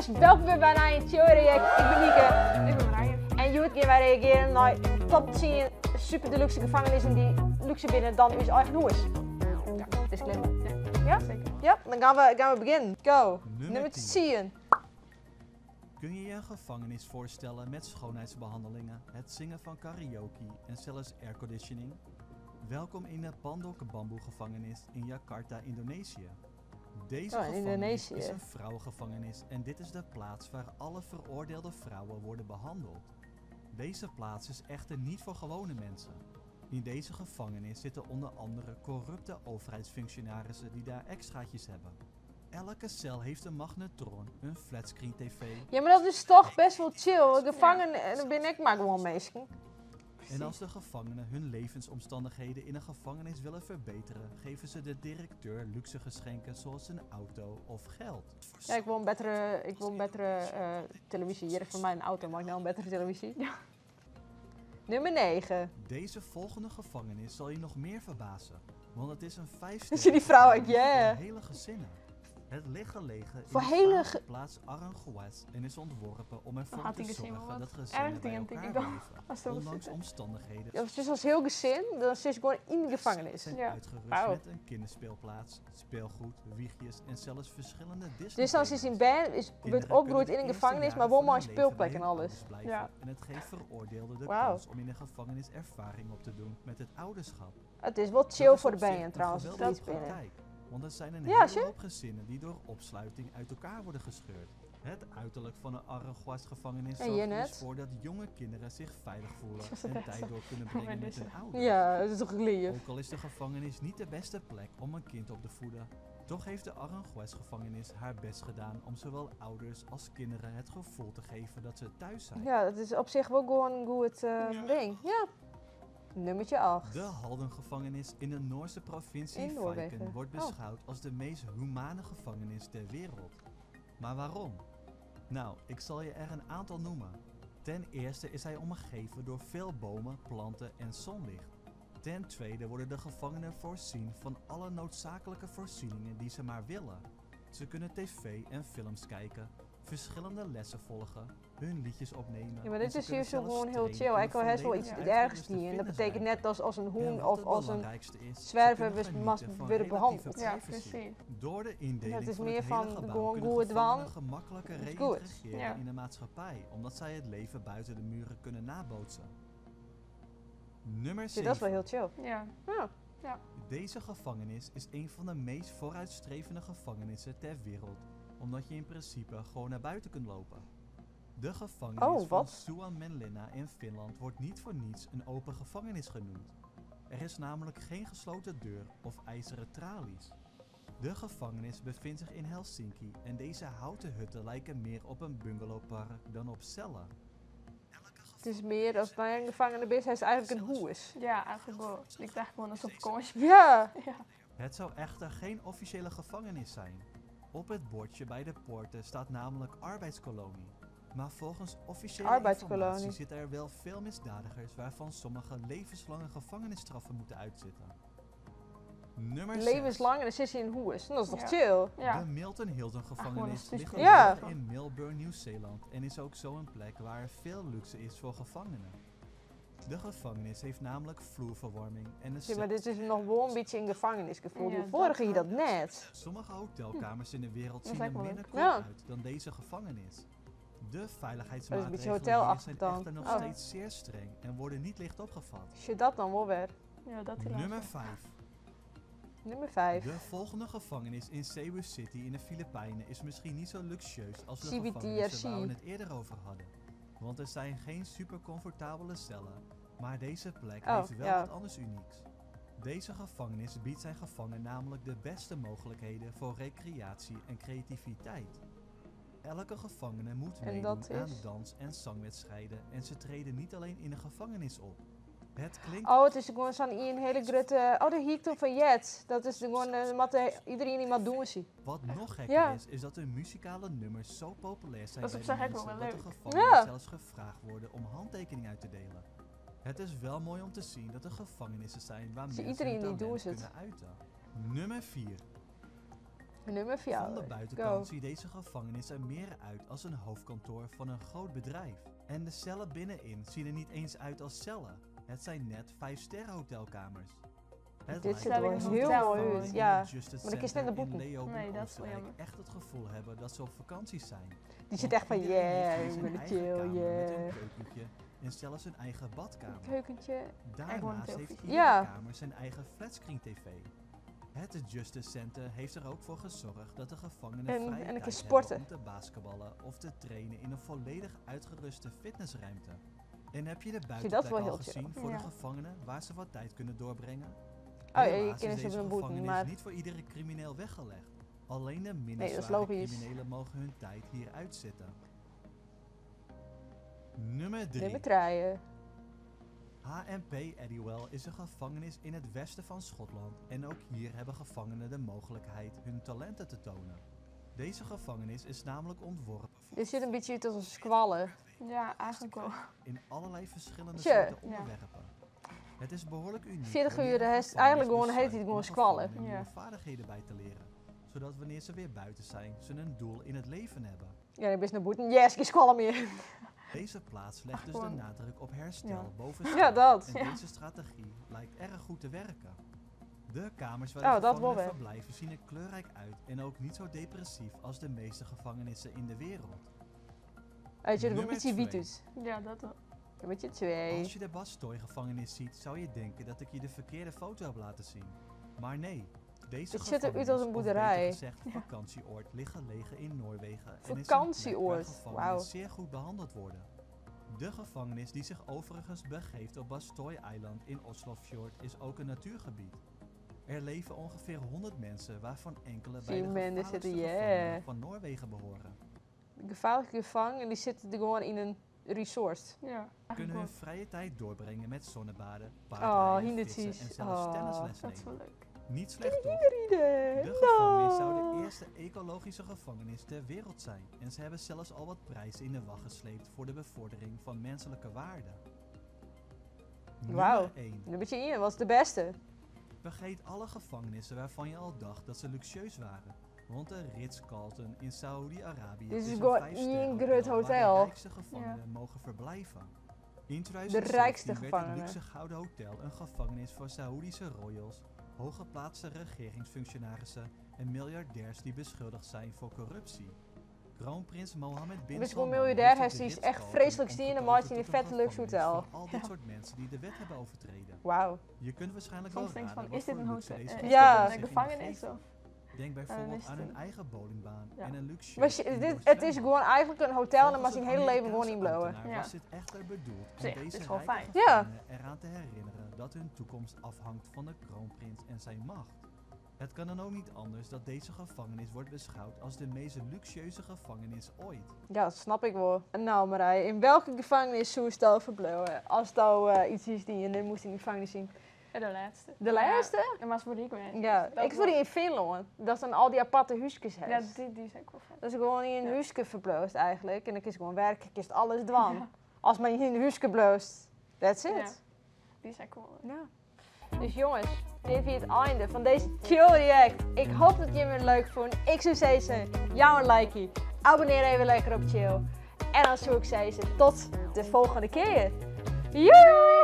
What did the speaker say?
jongens, welkom weer bij een Chill React. Ik ben Nieke. Ik ben Marije. En Joet gaan wij reageren naar top 10 super deluxe gevangenissen die luxe binnen dan uw eigen huis. Ja. Disclaimer. Ja, zeker. Ja, dan gaan we beginnen. Go. Nummer 10. Kun je je een gevangenis voorstellen met schoonheidsbehandelingen, het zingen van karaoke en zelfs airconditioning? Welkom in de Pandoke Bamboe gevangenis in Jakarta, Indonesië. Deze gevangenis Indonesië. is een vrouwengevangenis en dit is de plaats waar alle veroordeelde vrouwen worden behandeld. Deze plaats is echter niet voor gewone mensen. In deze gevangenis zitten onder andere corrupte overheidsfunctionarissen die daar extraatjes hebben. Elke cel heeft een magnetron, een flatscreen tv. Ja, maar dat is toch best wel chill. Gevangen, en dan ben ik maar gewoon meestal. En als de gevangenen hun levensomstandigheden in een gevangenis willen verbeteren, geven ze de directeur luxe geschenken zoals een auto of geld. Ja, ik wil een betere televisie. Hier is voor mij een auto, maar ik nou een betere televisie. Ja. Nummer 9. Deze volgende gevangenis zal je nog meer verbazen, want het is een 5-sterren Zie je die vrouw? gevangenis Yeah. voor hele gezinnen. Het ligt gelegen Voor in hele de Spaanse plaats Aranjuez en is ontworpen om ervoor had te die gezien wel zorgen dat wat gezinnen erg bij dingen, denk elkaar ik dan. blijven, Als ze erop ondanks zitten. omstandigheden. Ja, dus als heel gezin, dan zit je gewoon in de gevangenis. Zijn Ja. uitgerust Wauw. met een kinderspeelplaats, speelgoed, wiegjes en zelfs verschillende Disney. Dus dan is in band, wordt opgegroeid in een gevangenis, maar wel maar een speelplek en alles. Ja. En het geeft veroordeelden de Wauw. kans om in een gevangenis ervaring op te doen met het ouderschap. Het is wel Dat chill is voor de op zich band een trouwens, als geweldige iets binnen. praktijk, want er zijn een Ja, hele zie. hoop gezinnen die door opsluiting uit elkaar worden gescheurd. Het uiterlijk van een Aranjuez gevangenis Ja, zorgt hier er dus net. voor dat jonge kinderen zich veilig voelen Dat is en het tijd beste. door kunnen Voor brengen met mij hun ouders. Ja, dat is toch lief. Ook al is de gevangenis niet de beste plek om een kind op te voeden, toch heeft de Aranjuez gevangenis haar best gedaan om zowel ouders als kinderen het gevoel te geven dat ze thuis zijn. Ja, dat is op zich wel gewoon een goed ding. Ja. Nummertje 8. De Halden-gevangenis in de Noorse provincie In Noorwegen. Viken wordt Oh. beschouwd als de meest humane gevangenis ter wereld. Maar waarom? Nou, ik zal je er een aantal noemen. Ten eerste is hij omgeven door veel bomen, planten en zonlicht. Ten tweede worden de gevangenen voorzien van alle noodzakelijke voorzieningen die ze maar willen. Ze kunnen tv en films kijken, verschillende lessen volgen, hun liedjes opnemen. Ja, maar en dit ze is kunnen hier zo zelfs gewoon heel trainen chill. in Ik wil de best wel iets volledige ergens uitgerustte niet. En dat fitness betekent zijn. net als een En hoen wat of het als een belangrijkste is, ze zwerver kunnen dus genieten must van worden relatieve behandeld. Ja, privacy. precies. Door de indeling Het is van meer het van hele gebouw gewoon kunnen goed gevangenen wan. gemakkelijker Het is reïntegreren Ja. in de maatschappij, omdat zij het leven buiten de muren kunnen nabootsen. Nummer Ja, 7. dat is wel heel chill. Ja. Ja. Deze gevangenis is een van de meest vooruitstrevende gevangenissen ter wereld, omdat je in principe gewoon naar buiten kunt lopen. De gevangenis Oh, van wat? Suomenlinna in Finland wordt niet voor niets een open gevangenis genoemd. Er is namelijk geen gesloten deur of ijzeren tralies. De gevangenis bevindt zich in Helsinki en deze houten hutten lijken meer op een bungalowpark dan op cellen. Het is meer als bij een gevangene bent, hij is eigenlijk een hoes. Ja, eigenlijk wel. Ik dacht gewoon alsof vakantie. Ja. Ja. Het zou echter geen officiële gevangenis zijn. Op het bordje bij de poorten staat namelijk arbeidskolonie. Maar volgens officiële Arbeidskolonie. informatie zitten er wel veel misdadigers waarvan sommigen levenslange gevangenisstraffen moeten uitzitten. Nummer 6. Levenslang en dan zit hij in een hoes. Dat is toch Ja. chill? Ja. De Milton Hilton gewoon gevangenis een ligt stukje. Ja. gelegen in Melbourne, Nieuw-Zeeland en is ook zo een plek waar er veel luxe is voor gevangenen. De gevangenis heeft namelijk vloerverwarming en een Ja, maar dit is nog wel een beetje een gevangenisgevoel. Ja, De vorige hier dat dat net. Sommige hotelkamers in de wereld Dat zien lijkt er me minder leuk. cool Ja. uit dan deze gevangenis. De Dat is een veiligheidsmaatregelen beetje hier hotelachtig zijn dan. echter nog Oh. steeds zeer streng en worden niet licht opgevat. Shit, dat dan wel weer. Ja, dat helaas. Nummer 5. Nummer 5. De volgende gevangenis in Cebu City in de Filipijnen is misschien niet zo luxueus als de CBTRC. gevangenissen waar we het eerder over hadden. Want er zijn geen super comfortabele cellen, maar deze plek Oh, heeft wel ja. wat anders unieks. Deze gevangenis biedt zijn gevangenen namelijk de beste mogelijkheden voor recreatie en creativiteit. Elke gevangene moet En meedoen dat aan is? dans- en zangwedstrijden en ze treden niet alleen in de gevangenis op. Het klinkt Oh, het is gewoon zo'n een hele grote... Oh, de hiek toen van Jet. Dat is gewoon... iedereen die maar doen zie. Wat nog gekker Ja. is dat de muzikale nummers zo populair zijn Dat is bij op de zich ook mensen wel dat de leuk. gevangenen Ja. zelfs gevraagd worden om handtekeningen uit te delen. Het is wel mooi om te zien dat er gevangenissen zijn waar Zie mensen hun iedereen die talent doet het. kunnen uiten. Nummer 4. Nummer 4. Van de Go. buitenkant ziet deze gevangenis er meer uit als een hoofdkantoor van een groot bedrijf. En de cellen binnenin zien er niet eens uit als cellen. Het zijn net 5-sterren hotelkamers. Het Dit ziet lijkt er wel heel alsof de mooi gevangenen uit, in ja. het Justice Maar ik is net Center de in boeken. Leeuwen Nee, in dat is wel Oostenrijk jammer. echt het gevoel hebben dat ze op vakantie zijn. Die zit echt van, Iedereen heeft yeah, hier ik zijn ben eigen chill, kamer met yeah. een keukentje en zelfs een eigen badkamer. Keukentje. Daarnaast gewoon heeft televisie. iedere Ja. kamer zijn eigen flatscreen tv. Het Justice Center heeft er ook voor gezorgd dat de gevangenen En vrije een keer tijd sporten. hebben om te basketballen of te trainen in een volledig uitgeruste fitnessruimte. En heb je de dat buitenplek wel al heel gezien chill. voor Ja. de gevangenen waar ze wat tijd kunnen doorbrengen? Ja, je Helaas kent is ze deze een boete, gevangenis maar- niet voor iedere crimineel weggelegd. Alleen de minder Nee, dat is zware logisch. criminelen mogen hun tijd hier uitzitten. Nummer 3. Nummer 3. HMP Eddywell is een gevangenis in het westen van Schotland en ook hier hebben gevangenen de mogelijkheid hun talenten te tonen. Deze gevangenis is namelijk ontworpen voor Dit zit een beetje uit als een squallen. Ja, eigenlijk wel. in allerlei verschillende Tje. soorten Ja. onderwerpen. Het is behoorlijk uniek. 40 wanneer uur, een hij is gevangenis eigenlijk gewoon- besluit heet hij om gewoon de squallen. gevangenen Ja. nieuwe vaardigheden bij te leren. Zodat wanneer ze weer buiten zijn, ze een doel in het leven hebben. Ja, dan ben je naar boete. Yes, geen squallen meer. Deze plaats legt dus de Gewoon- nadruk op herstel Ja. boven Ja, straf. dat. En Ja. deze strategie lijkt erg goed te werken. De kamers waar Oh, de dat gevangenen wel weer. verblijven zien er kleurrijk uit en ook niet zo depressief als de meeste gevangenissen in de wereld. Weet je, er een Nummer beetje wiet 2. uit. Ja, dat wel. Nummer 2. Als je de Bastoy-gevangenis ziet, zou je denken dat ik je de verkeerde foto heb laten zien. Maar nee, deze Het ziet eruit gevangenis, als een of boerderij. beter gezegd vakantieoord, ligt gelegen in Noorwegen en is een plek Vakantieoord, waar gevangenen wauw. zeer goed behandeld worden. De gevangenis die zich overigens begeeft op Bastoy-eiland in Oslofjord is ook een natuurgebied. Er leven ongeveer 100 mensen, waarvan enkele bij de Zie men, er gevaarlijkste zitten, gevangenen yeah. van Noorwegen behoren. De gevaarlijke gevang en die zitten er gewoon in een resort. Ja, Kunnen eigenlijk hun wel. vrije tijd doorbrengen met zonnebaden, Oh, paardrijden, hindertjes. vissen en zelfs Oh, tennisles Dat is wel nemen. leuk. Niet slecht toch? Iedereen. De gevangenis zou de eerste ecologische gevangenis ter wereld zijn. En ze hebben zelfs al wat prijzen in de wacht gesleept voor de bevordering van menselijke waarden. Wauw. Nummer 1. Nummer 1 was de beste. Vergeet alle gevangenissen waarvan je al dacht dat ze luxueus waren. Want de Ritz-Carlton in Saoedi-Arabië Dit is een gewoon 5-sterren een groot waar hotel. de rijkste gevangenen mogen verblijven. In 2017 rijkste werd gevangenen. het luxe Gouden Hotel een gevangenis voor Saoedische royals, hooggeplaatste regeringsfunctionarissen en miljardairs die beschuldigd zijn voor corruptie. Kroonprins Mohammed bin Dus gewoon Salman miljardair, heeft hij de is echt Ritz-Carlton vreselijk stien en maakt hij in een omgetoverd vette tot luxe gevangenis hotel. voor al dit soort mensen die de wet hebben overtreden. Wauw. Je kunt waarschijnlijk wel Soms denk je raden van, is dit wat een voor luxe hotel? deze Is Ja. dit gevangenis een zich gevangenis? geeft. Of? Denk bijvoorbeeld is aan het hun eigen bowlingbaan Ja. en een luxe Maar het is gewoon eigenlijk een hotel en dan mag Volgens zijn een hele leven gewoon Amerikaanse inblowen. ambtenaar Ja. was dit echter bedoeld om Zeg, deze dit is wel rijke fijn. Ja. gevangenen eraan te herinneren dat hun toekomst afhangt van de kroonprins en zijn macht. Het kan dan ook niet anders dat deze gevangenis wordt beschouwd als de meest luxueuze gevangenis ooit. Ja, dat snap ik wel. En nou Marij, in welke gevangenis zou je stel verblijven? Als het iets is die je moest in de gevangenis zien. Ja, de laatste. De laatste? Ja, dat was voor die geweest. Ja, Dat ik voel die in Finland. Dat zijn al die aparte huisjes Ja, heeft. die is ook wel fijn. Dat is gewoon in een Ja. huisje verblijft eigenlijk. En dan kun je gewoon werken, kun je alles dwan. Ja. Als maar in een huisje blijft. That's it. Ja. Die is echt cool. Ja. Dus jongens, dit is het einde van deze chill react. Ik hoop dat jullie het leuk vonden. Ik zou zeggen, jou een likeie. Abonneer even lekker op chill. En dan zou ik zeggen, tot de volgende keer. Doei!